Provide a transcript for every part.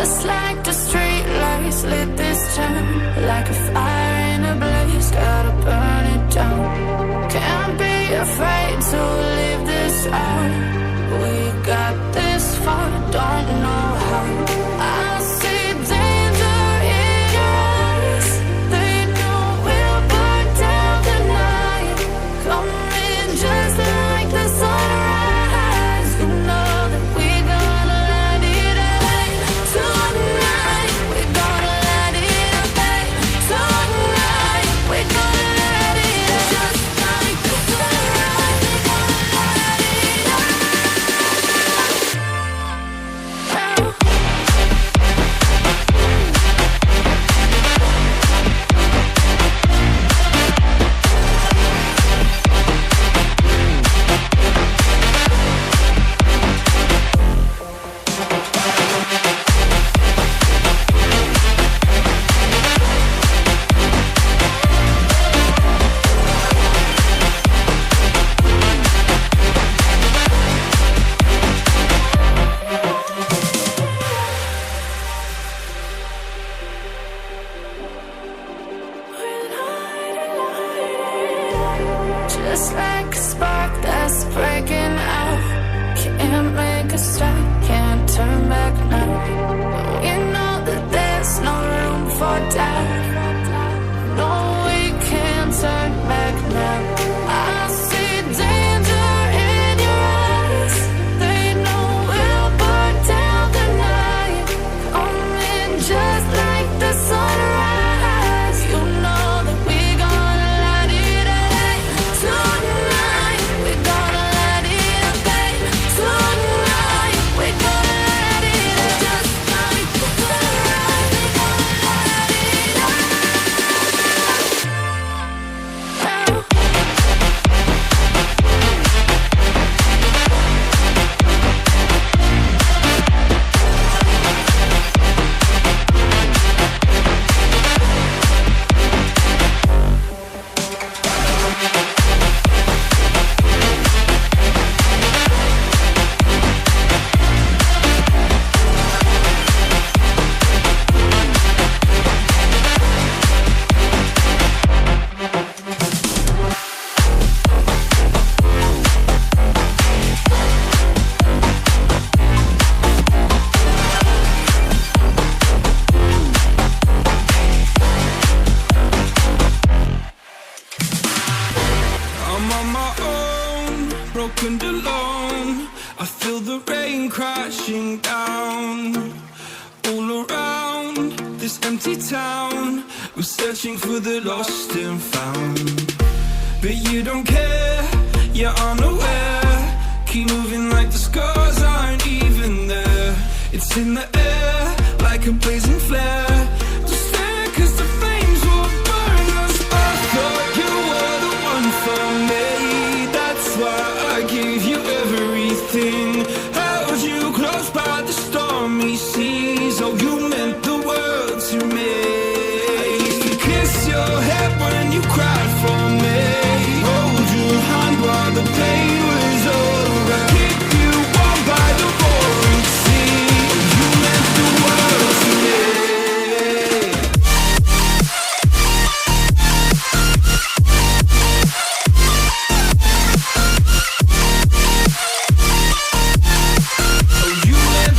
Just like the street lights lit this town, like a fire in a blaze, gotta burn it down. Can't be afraid to leave this out. We got this far, don't know how. I see danger in your eyes. They know we'll burn down the night. Coming just like the sunrise. You know that we're gonna light it up tonight. We're gonna light it up tonight. We're gonna light it up just like the sunrise. We're gonna light it up now. Just like a spark that's breaking out. Can't make a stop, can't turn back now. We know that there's no room for doubt. No, we can't turn back now. I see danger in your eyes. They know we'll burn down the night. Coming just like the sunrise. You know that we're gonna light it up tonight. We're gonna light it up tonight. We're gonna light it up just like the sunrise. We're gonna light it up now. I'm on my own, broken alone. I feel the rain crashing down all around this empty town. I'm searching for the lost and found, but you don't care, you're unaware. Keep moving like the scars aren't even there. It's in the air like a blazing flare. Just stare 'cause the flames will burn us. I thought you were the one for me. That's why I gave you everything. Held you close by the stormy seas. Oh, you meant the world to me. I used to kiss your head when you cried for me. Hold your hand while the pain was over. Keep you warm by the roaring sea. Oh, you meant the world to me. Oh, you meant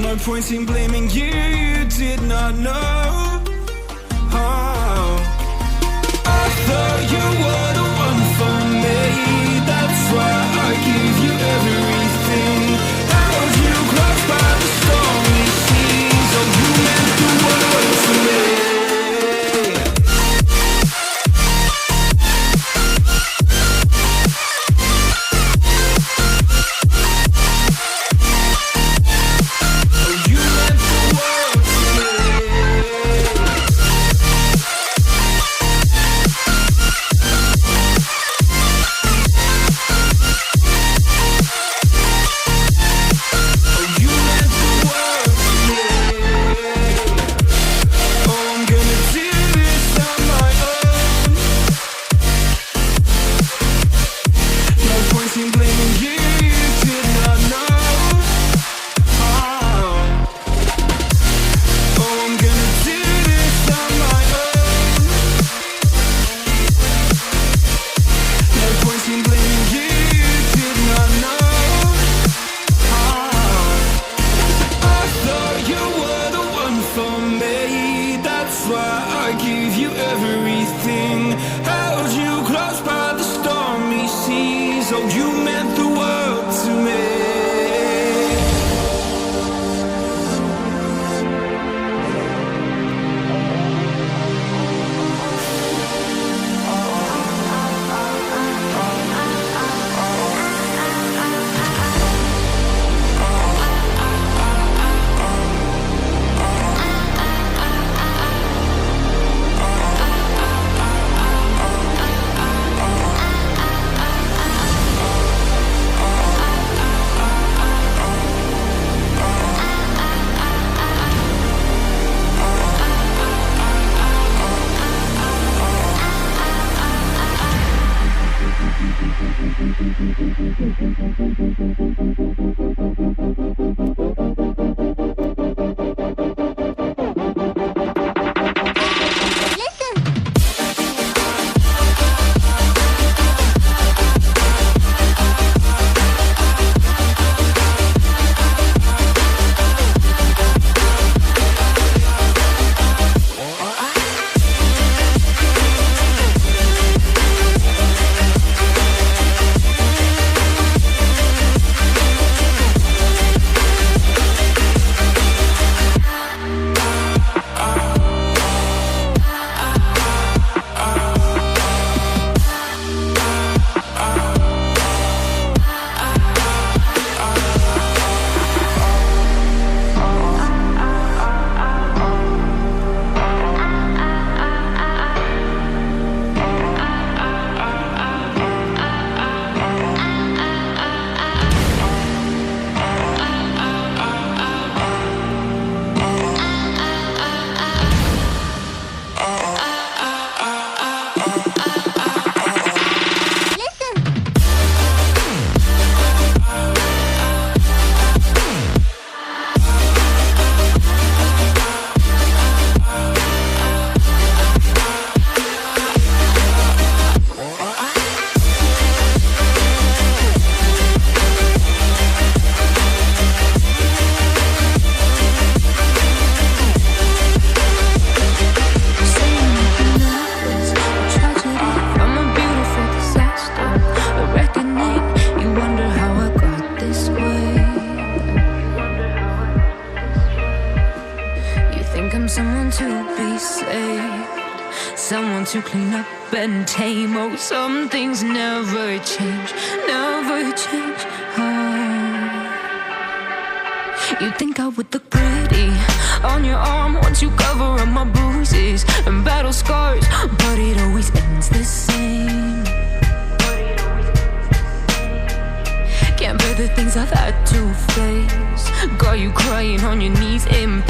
No point in blaming you, you did not know. Oh, I thought you were the one for me. That's why I give you everything. Held you close by the stormy seas. Oh, you meant the world to me. Someone to clean up and tame. Oh, some things never change, never change. Oh. You think I would look pretty on your arm once you cover up my bruises and battle scars, but it always ends the same. Can't bear the things I've had to face. Got you crying on your knees in